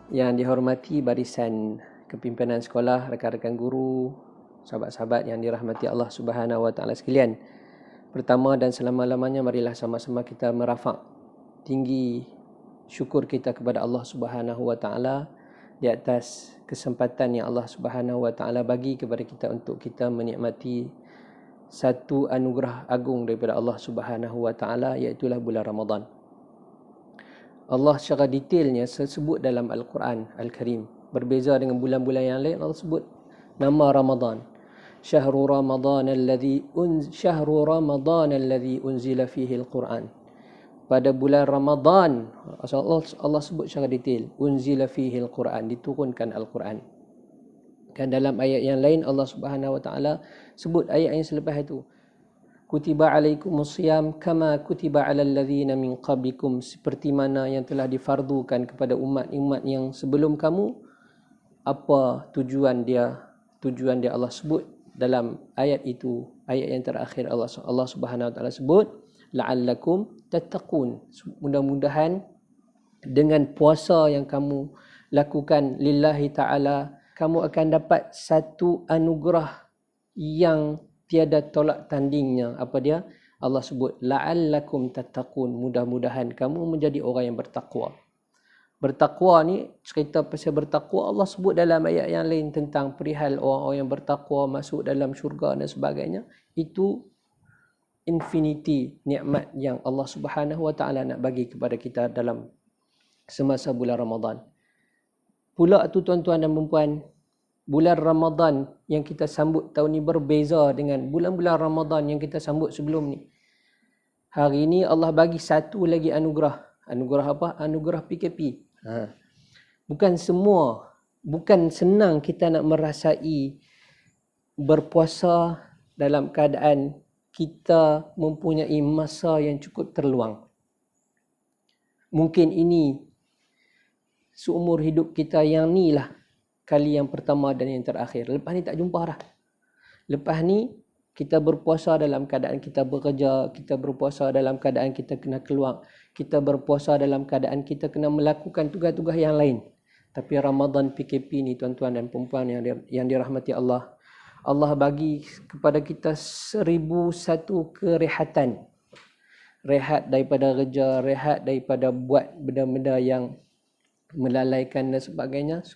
Yang dihormati barisan kepimpinan sekolah, rakan-rakan guru, sahabat-sahabat yang dirahmati Allah Subhanahu Wa Taala sekalian. Pertama dan selama-lamanya marilah sama-sama kita merafak tinggi syukur kita kepada Allah Subhanahu Wa Taala di atas kesempatan yang Allah Subhanahu Wa Taala bagi kepada kita untuk kita menikmati satu anugerah agung daripada Allah Subhanahu Wa Taala, iaitu bulan Ramadan. Allah secara detailnya sebut dalam Al-Quran Al-Karim. Berbeza dengan bulan-bulan yang lain, Allah sebut nama Ramadan. Syahrul Ramadan alladhi unzila fihi Al-Quran. Pada bulan Ramadan, Allah sebut secara detail, unzila fihi Al-Quran, diturunkan Al-Quran. Dan dalam ayat yang lain Allah Subhanahu Wa Taala sebut ayat yang selepas itu, kutiba alaikumusiyam kama kutiba alal ladzina min qablikum, seperti mana yang telah difardukan kepada umat-umat yang sebelum kamu. Apa tujuan dia Allah sebut dalam ayat itu, ayat yang terakhir Allah Subhanahu Wa Taala sebut la'allakum tattaqun, mudah-mudahan dengan puasa yang kamu lakukan lillahi ta'ala, kamu akan dapat satu anugerah yang tiada tolak tandingnya. Apa dia? Allah sebut la'allakum tattaqun, mudah-mudahan kamu menjadi orang yang bertakwa. Bertakwa ni, cerita pasal bertakwa Allah sebut dalam ayat yang lain tentang perihal orang-orang yang bertakwa masuk dalam syurga dan sebagainya. Itu infinity nikmat yang Allah Subhanahu Wa Taala nak bagi kepada kita dalam semasa bulan Ramadan. Pula tu tuan-tuan dan puan-puan, bulan Ramadan yang kita sambut tahun ni berbeza dengan bulan-bulan Ramadan yang kita sambut sebelum ni. Hari ni Allah bagi satu lagi anugerah. Anugerah apa? Anugerah PKP. Bukan senang kita nak merasai berpuasa dalam keadaan kita mempunyai masa yang cukup terluang. Mungkin ini seumur hidup kita yang ni lah kali yang pertama dan yang terakhir. Lepas ni tak jumpa dah. Lepas ni kita berpuasa dalam keadaan kita bekerja, kita berpuasa dalam keadaan kita kena keluar, kita berpuasa dalam keadaan kita kena melakukan tugas-tugas yang lain. Tapi Ramadan PKP ni tuan-tuan dan puan-puan yang dirahmati Allah, Allah bagi kepada kita 1001 kerehatan. Rehat daripada kerja, rehat daripada buat benda-benda yang melalaikan dan sebagainya.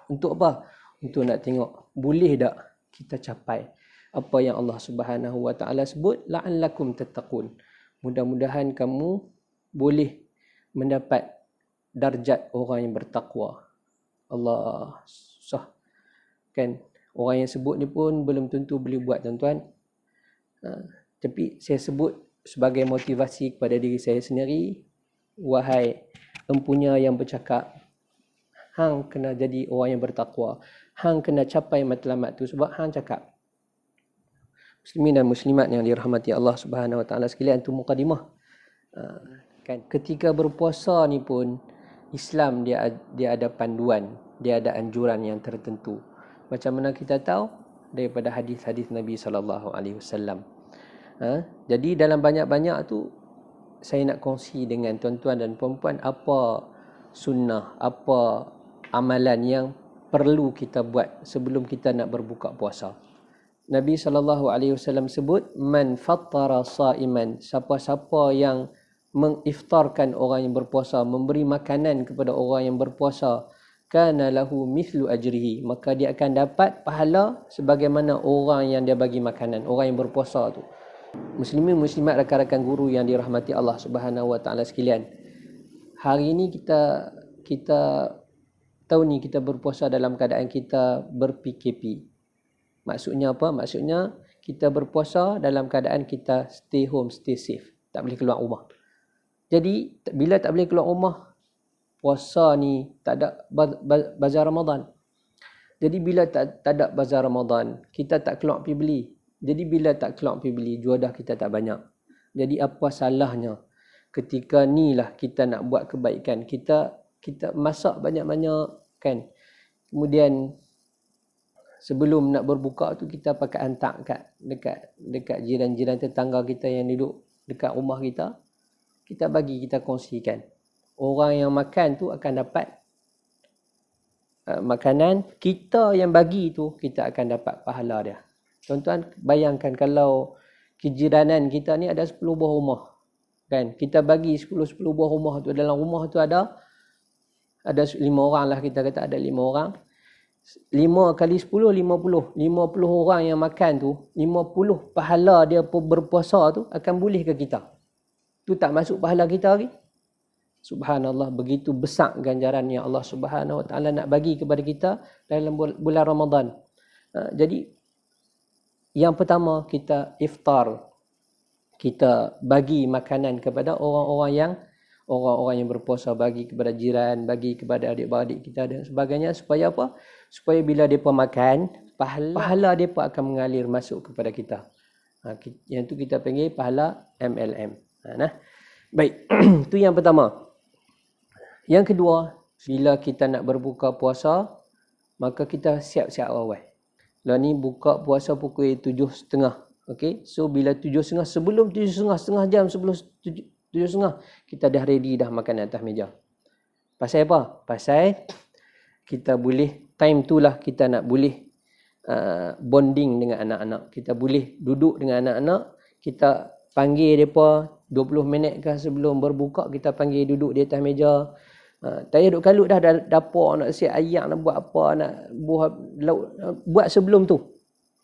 Untuk apa? Untuk nak tengok boleh tak kita capai apa yang Allah Subhanahu Wa Taala sebut la'allakum tattaqun. Mudah-mudahan kamu boleh mendapat darjat orang yang bertakwa. Allah sah. Kan orang yang sebut ni pun belum tentu boleh buat tuan-tuan. Tapi saya sebut sebagai motivasi kepada diri saya sendiri. Wahai empunya yang bercakap, hang kena jadi orang yang bertakwa. Hang kena capai matlamat tu sebab hang cakap. Muslimin dan muslimat yang dirahmati Allah Subhanahu Wa Taala sekalian, tu mukadimah. Kan ketika berpuasa ni pun Islam dia ada panduan, dia ada anjuran yang tertentu. Macam mana kita tahu? Daripada hadis-hadis Nabi sallallahu alaihi wasallam. Jadi dalam banyak-banyak tu saya nak kongsi dengan tuan-tuan dan puan-puan apa sunnah, apa amalan yang perlu kita buat sebelum kita nak berbuka puasa. Nabi SAW sebut, man fattara sa'iman, siapa-siapa yang mengiftarkan orang yang berpuasa, memberi makanan kepada orang yang berpuasa, kana lahu mithlu ajrihi, maka dia akan dapat pahala sebagaimana orang yang dia bagi makanan, orang yang berpuasa tu. Muslimin muslimat rakan-rakan guru yang dirahmati Allah Subhanahu Wa Taala sekalian, hari ini kita tahun ni kita berpuasa dalam keadaan kita ber-PKP. Maksudnya apa? Maksudnya kita berpuasa dalam keadaan kita stay home, stay safe. Tak boleh keluar rumah. Jadi bila tak boleh keluar rumah, puasa ni tak ada bazar Ramadan. Jadi bila tak ada bazar Ramadan, kita tak keluar pergi beli. Jadi bila tak keluar pergi beli, juadah kita tak banyak. Jadi apa salahnya ketika ni lah kita nak buat kebaikan. Kita masak banyak-banyak kan. Kemudian sebelum nak berbuka tu kita pakai hantar dekat jiran-jiran tetangga kita yang duduk dekat rumah kita. Kita bagi, kita kongsikan. Orang yang makan tu akan dapat makanan, kita yang bagi tu kita akan dapat pahala dia. Tuan-tuan bayangkan kalau kejiranan kita ni ada 10 buah rumah. Kan? Kita bagi 10 buah rumah tu. Dalam rumah tu ada 5 orang lah, kita kata ada 5 orang. 5 kali 10, 50. 50 orang yang makan tu, 50 pahala dia berpuasa tu akan boleh ke kita. Tu tak masuk pahala kita lagi. Subhanallah, begitu besar ganjaran yang Allah Subhanahu Wa Taala nak bagi kepada kita dalam bulan Ramadan. Jadi yang pertama, kita iftar. Kita bagi makanan kepada orang-orang yang berpuasa, bagi kepada jiran, bagi kepada adik-beradik kita dan sebagainya. Supaya apa? Supaya bila mereka makan, pahala mereka akan mengalir masuk kepada kita. Yang tu kita panggil pahala MLM. Baik, itu yang pertama. Yang kedua, bila kita nak berbuka puasa, maka kita siap-siap awal. Lah ni buka puasa pukul 7.30. Okey, so bila 7.30, sebelum 7.30, setengah jam sebelum 7.30, kita dah ready dah makan atas meja. Pasal apa? Pasal kita boleh, time tu lah kita nak boleh bonding dengan anak-anak. Kita boleh duduk dengan anak-anak, kita panggil mereka 20 minit ke sebelum berbuka, kita panggil duduk di atas meja. Tak payah duduk kalut dah dapur, nak siap ayak, nak buat apa, nak buat lauk, buat sebelum tu.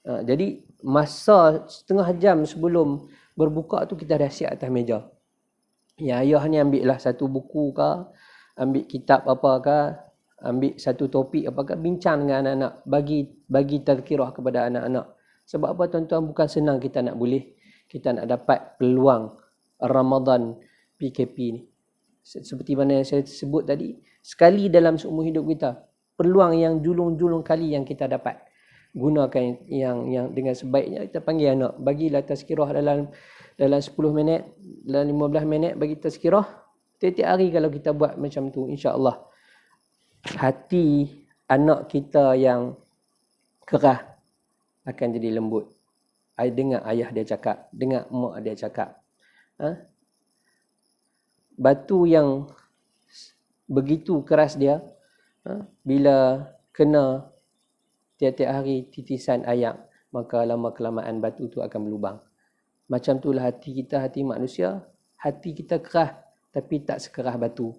Jadi masa setengah jam sebelum berbuka tu kita dah siap atas meja. Ya, ayah ni ambil lah satu buku ke, ambil kitab apa ke, ambil satu topik apa ke, bincang dengan anak-anak, bagi tazkirah kepada anak-anak. Sebab apa tuan-tuan, bukan senang kita nak kita nak dapat peluang Ramadan PKP ni. Seperti mana yang saya sebut tadi, sekali dalam seumur hidup kita, peluang yang julung-julung kali yang kita dapat. Gunakan yang dengan sebaiknya. Kita panggil anak, bagilah tazkirah dalam 10 minit, dalam 15 minit bagi tazkirah. Tiap-tiap hari kalau kita buat macam tu, insya-Allah hati anak kita yang kerah akan jadi lembut. Dengar ayah dia cakap, dengar mak dia cakap. Batu yang begitu keras dia, bila kena tiap-tiap hari titisan air, maka lama-kelamaan batu tu akan berlubang. Macam itulah hati kita, hati manusia. Hati kita kerah, tapi tak sekerah batu.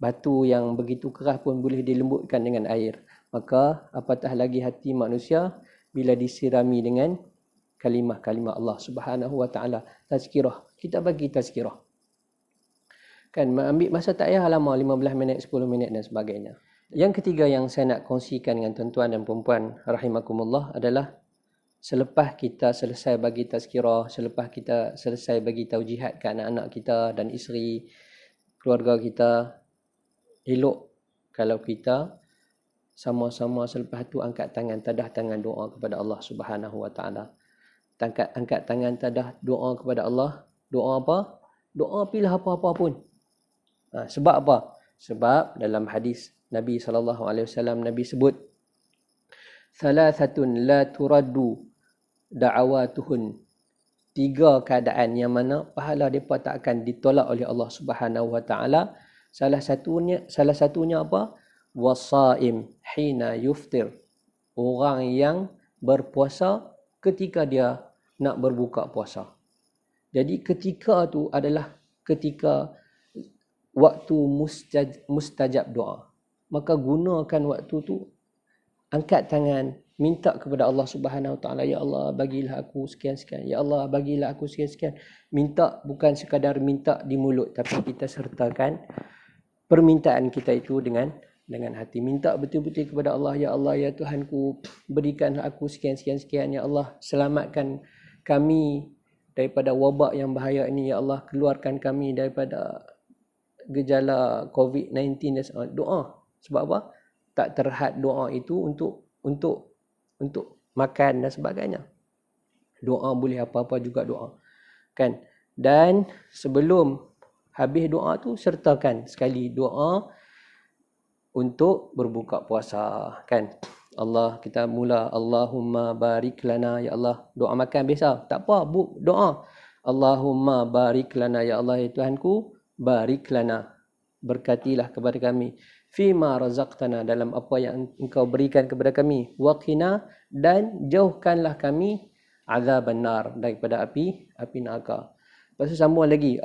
Batu yang begitu kerah pun boleh dilembutkan dengan air. Maka apatah lagi hati manusia bila disirami dengan kalimah-kalimah Allah Subhanahu Wa Taala. Tazkirah. Kita bagi tazkirah. Kan, ambil masa tak payah lama, 15 minit, 10 minit dan sebagainya. Yang ketiga yang saya nak kongsikan dengan tuan-tuan dan puan-puan rahimakumullah adalah selepas kita selesai bagi tazkirah, selepas kita selesai bagi taujihat ke anak-anak kita dan isteri, keluarga kita, elok kalau kita sama-sama selepas tu angkat tangan, tadah tangan doa kepada Allah Subhanahu Wa Taala. Angkat tangan tadah doa kepada Allah. Doa apa? Doa pilih apa-apa pun. Sebab apa? Sebab dalam hadis Nabi SAW, Nabi sebut, Thalathatun la turaddu da'awatuhun. 3 keadaan yang mana pahala mereka tak akan ditolak oleh Allah Subhanahu Wa Taala. Salah satunya apa? Wasaim hina yuftir. Orang yang berpuasa ketika dia nak berbuka puasa. Jadi ketika tu adalah ketika waktu mustajab doa. Maka gunakan waktu tu, angkat tangan, minta kepada Allah Subhanahu Wa Taala, ya Allah bagilah aku sekian-sekian, ya Allah bagilah aku sekian-sekian. Minta bukan sekadar minta di mulut, tapi kita sertakan permintaan kita itu dengan hati. Minta betul-betul kepada Allah, ya Allah, ya Tuhanku, berikanlah aku sekian-sekian, ya Allah, selamatkan kami daripada wabak yang bahaya ini, ya Allah, keluarkan kami daripada gejala COVID-19 dan doa. Sebab apa? Tak terhad doa itu untuk makan dan sebagainya. Doa boleh apa-apa juga doa. Kan? Dan sebelum habis doa tu, sertakan sekali doa untuk berbuka puasa. Kan? Kita mula Allahumma barik lana, ya Allah. Doa makan biasa. Tak apa, doa. Allahumma barik lana, ya Allah, ya Tuhanku, barik lana. berkatilah kepada kami fima razaqtana, dalam apa yang engkau berikan kepada kami, waqina, dan jauhkanlah kami azaban nar, daripada api neraka. Lepas tu sambung lagi,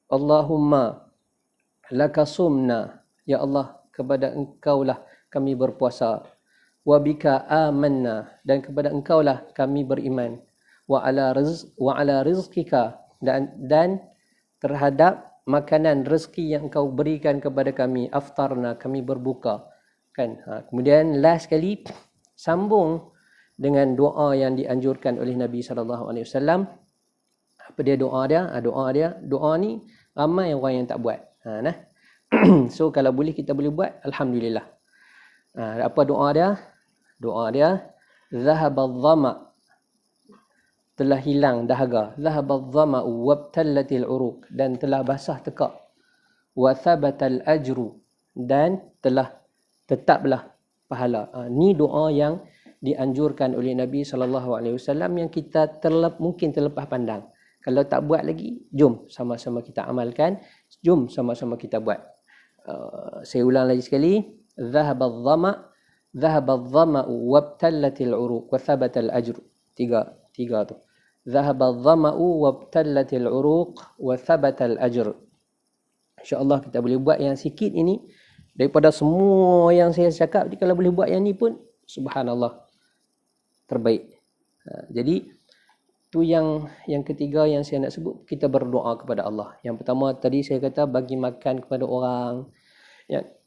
Allahumma lakasumna, ya Allah, kepada engkaulah kami berpuasa, wa bika amanna, dan kepada engkaulah kami beriman, wa ala rizqika, dan terhadap makanan rezeki yang engkau berikan kepada kami, aftarna, kami berbuka, kan. Kemudian last sekali sambung dengan doa yang dianjurkan oleh Nabi SAW. Apa dia doa dia? Doa ni ramai orang yang tak buat. Nah. So kalau boleh kita boleh buat, alhamdulillah. Apa doa dia? Doa dia, zahabadh dhama, telah hilang dahaga, zahabadh dhama'u wabtallatil uruq, dan telah basah tekak, wa thabatal ajru, dan telah tetaplah pahala. Ni doa yang dianjurkan oleh Nabi SAW yang kita mungkin terlepas pandang. Kalau tak buat lagi, jom sama-sama kita amalkan, jom sama-sama kita buat. Saya ulang lagi sekali, zahabadh dhama'u wabtallatil uruq wa thabatal ajru. Tiga tu. Zahabadh dhama'u wabtallatil uruq wa thabatal ajr. InsyaAllah kita boleh buat yang sikit ini. Daripada semua yang saya cakap, kalau boleh buat yang ni pun, subhanallah, terbaik. Jadi tu yang ketiga yang saya nak sebut, kita berdoa kepada Allah. Yang pertama tadi saya kata bagi makan kepada orang.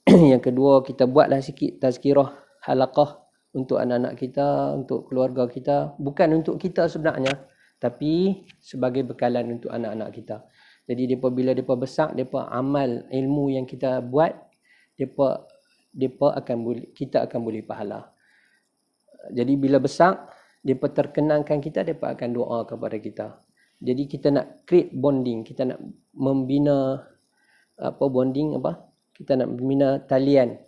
Yang kedua, kita buatlah sikit tazkirah halaqah untuk anak-anak kita, untuk keluarga kita. Bukan untuk kita sebenarnya, tapi sebagai bekalan untuk anak-anak kita. Jadi bila mereka besar, mereka amal ilmu yang kita buat, kita akan boleh pahala. Jadi bila besar, mereka terkenangkan kita, mereka akan doa kepada kita. Jadi kita nak create bonding, kita nak membina kita nak membina talian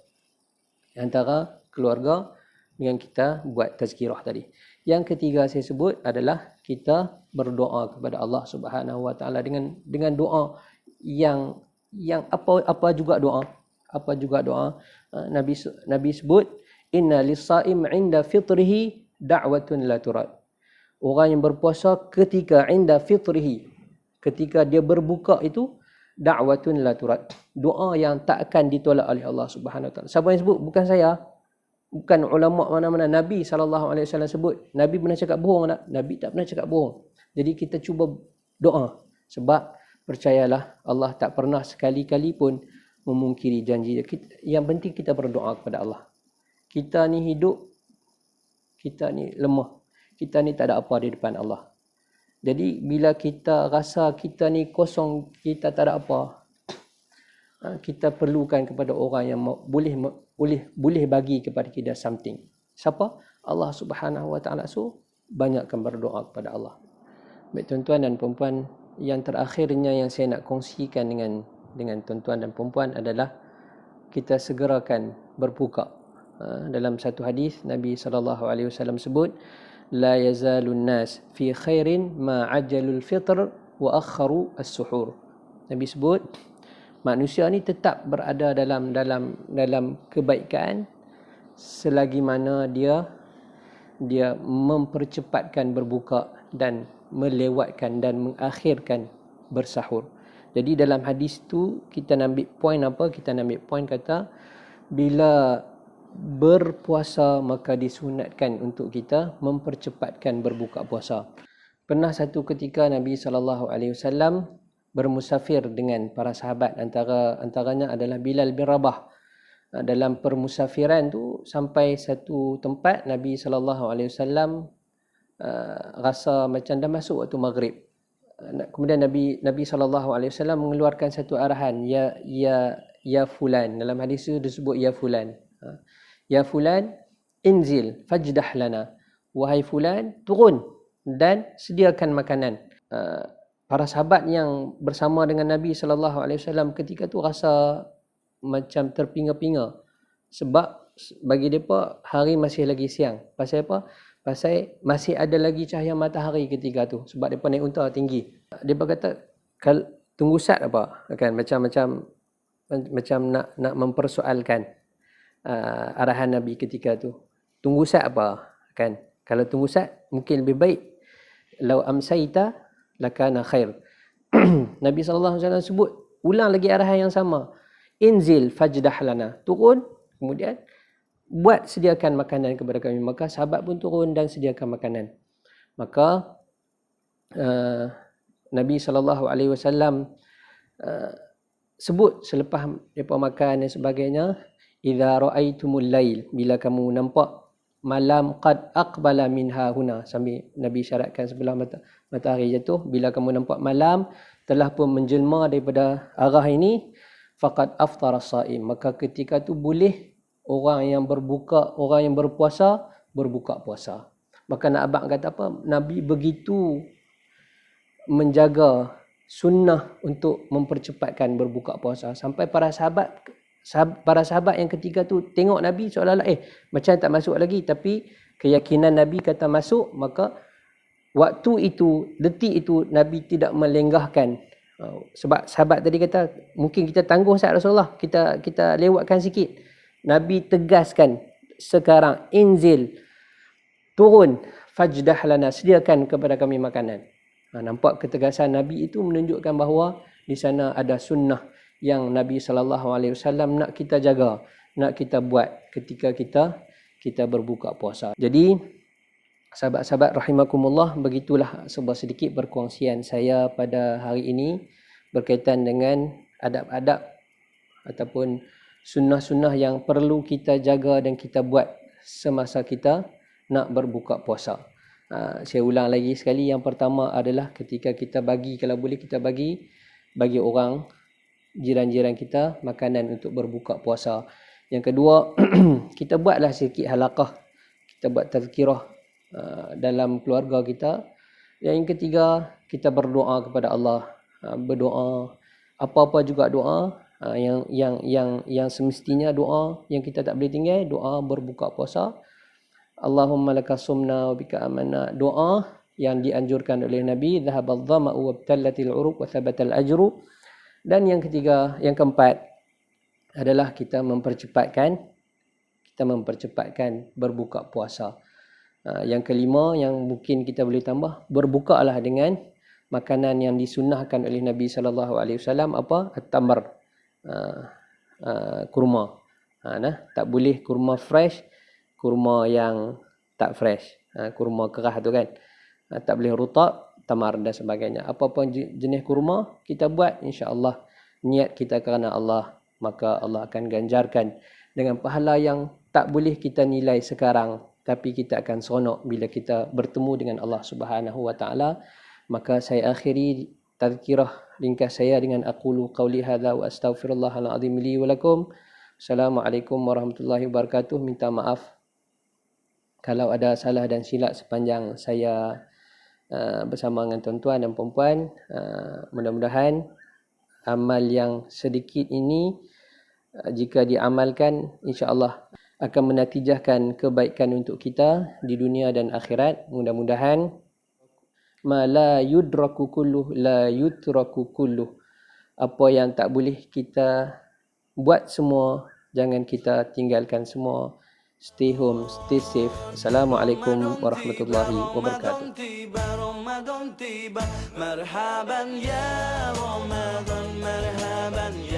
antara keluarga dengan kita buat tazkirah tadi. Yang ketiga saya sebut adalah kita berdoa kepada Allah Subhanahu Wa Taala dengan doa yang apa juga doa. Nabi sebut, inna lis-saim 'inda fitrihi da'watun la turad. Orang yang berpuasa ketika 'inda fitrihi, ketika dia berbuka itu, da'watun la turad, doa yang tak akan ditolak oleh Allah Subhanahu Wa Taala. Siapa yang sebut? Bukan saya, bukan ulama mana-mana. Nabi SAW sebut. Nabi pernah cakap bohong tak? Nabi tak pernah cakap bohong. Jadi kita cuba doa, sebab percayalah Allah tak pernah sekali-kali pun memungkiri janji dia. Yang penting kita berdoa kepada Allah. Kita ni hidup, kita ni lemah, kita ni tak ada apa di depan Allah. Jadi bila kita rasa kita ni kosong, kita tak ada apa, kita perlukan kepada orang yang boleh bagi kepada kita something. Siapa? Allah Subhanahu Wa Taala. So banyakkan berdoa kepada Allah. Baik tuan-tuan dan puan-puan, yang terakhirnya yang saya nak kongsikan dengan tuan-tuan dan puan-puan adalah kita segerakan berbuka. Dalam satu hadis Nabi SAW sebut, la yazalun nas fi khairin ma ajalul fitr wa akharu as-suhur. Nabi sebut manusia ni tetap berada dalam kebaikan selagi mana dia mempercepatkan berbuka dan melewatkan dan mengakhirkan bersahur. Jadi dalam hadis tu kita nak ambil poin apa? Kita nak ambil poin kata bila berpuasa maka disunatkan untuk kita mempercepatkan berbuka puasa. Pernah satu ketika Nabi SAW bermusafir dengan para sahabat, antaranya adalah Bilal bin Rabah. Dalam permusafiran tu sampai satu tempat, Nabi SAW rasa macam dah masuk waktu maghrib. Kemudian Nabi SAW mengeluarkan satu arahan, ya fulan. Dalam hadis itu disebut ya fulan. Ya fulan, inzil fajdah lana. Wahai fulan, turun dan sediakan makanan. Para sahabat yang bersama dengan Nabi SAW ketika tu rasa macam terpinga-pinga, sebab bagi mereka hari masih lagi siang. Pasal apa? Pasal masih ada lagi cahaya matahari ketika tu, sebab mereka naik unta tinggi. Mereka kata, tunggu sat apa? Kan macam macam nak mempersoalkan arahan Nabi ketika tu. Tunggu sat apa? Kan? Kalau tunggu sat mungkin lebih baik. Lau amsaita lakana khair. Nabi SAW sebut, ulang lagi arahan yang sama. Inzil fajdah lana. Turun, kemudian buat sediakan makanan kepada kami. Maka sahabat pun turun dan sediakan makanan. Maka Nabi SAW sebut selepas mereka makan dan sebagainya, idza ra'aitumul lail, bila kamu nampak malam qad aqbala minha huna, sambil Nabi syaratkan sebelah matahari jatuh, bila kamu nampak malam telah pun menjelma daripada arah ini, faqad aftara as-saim, maka ketika tu boleh orang yang berpuasa berbuka puasa. Maka nak abang kata apa? Nabi begitu menjaga sunnah untuk mempercepatkan berbuka puasa sampai para sahabat yang ketika tu tengok Nabi seolah-olah macam tak masuk lagi, tapi keyakinan Nabi kata masuk, maka waktu itu, detik itu Nabi tidak melenggahkan. Sebab sahabat tadi kata mungkin kita tangguh saat Rasulullah, kita lewatkan sikit. Nabi tegaskan sekarang, inzil, turun, fajdah lana, sediakan kepada kami makanan. Nampak ketegasan Nabi itu menunjukkan bahawa di sana ada sunnah yang Nabi SAW nak kita jaga, nak kita buat ketika kita berbuka puasa. Jadi sahabat-sahabat rahimakumullah, begitulah sebuah sedikit perkongsian saya pada hari ini berkaitan dengan adab-adab ataupun sunnah-sunnah yang perlu kita jaga dan kita buat semasa kita nak berbuka puasa. Saya ulang lagi sekali, yang pertama adalah ketika kita bagi, kalau boleh kita bagi orang jiran-jiran kita makanan untuk berbuka puasa. Yang kedua, kita buatlah sedikit halaqah, kita buat tazkirah dalam keluarga kita. Yang ketiga, kita berdoa kepada Allah, berdoa apa-apa juga doa, yang semestinya doa yang kita tak boleh tinggal, doa berbuka puasa. Allahumma laka sumna wa bika amanna, doa yang dianjurkan oleh Nabi, dhahabadh dhama'u wabtallatil uruq wa thabatal ajru. Dan yang ketiga, yang keempat adalah kita mempercepatkan berbuka puasa. Yang kelima yang mungkin kita boleh tambah, berbukalah dengan makanan yang disunnahkan oleh Nabi SAW, apa? At-tamr, kurma. Tak boleh kurma fresh, kurma yang tak fresh, kurma keras tu kan, tak boleh rutab, tamar dan sebagainya. Apa-apa jenis kurma kita buat, insya-Allah niat kita kerana Allah, maka Allah akan ganjarkan dengan pahala yang tak boleh kita nilai sekarang, tapi kita akan seronok bila kita bertemu dengan Allah Subhanahu wa taala. Maka saya akhiri tazkirah ringkas saya dengan aqulu qauli hadza wa astaghfirullahal azim li wa lakum. Assalamualaikum warahmatullahi wabarakatuh. Minta maaf kalau ada salah dan silap sepanjang saya bersama dengan tuan-tuan dan puan-puan. Mudah-mudahan amal yang sedikit ini jika diamalkan, insya-Allah akan menatijahkan kebaikan untuk kita di dunia dan akhirat. Mudah-mudahan ma la yudraku kulluh la yutraku kulluh, apa yang tak boleh kita buat semua, jangan kita tinggalkan semua. Stay home, stay safe. Assalamualaikum warahmatullahi wabarakatuh. مرحبا يا رمضان مرحبا يا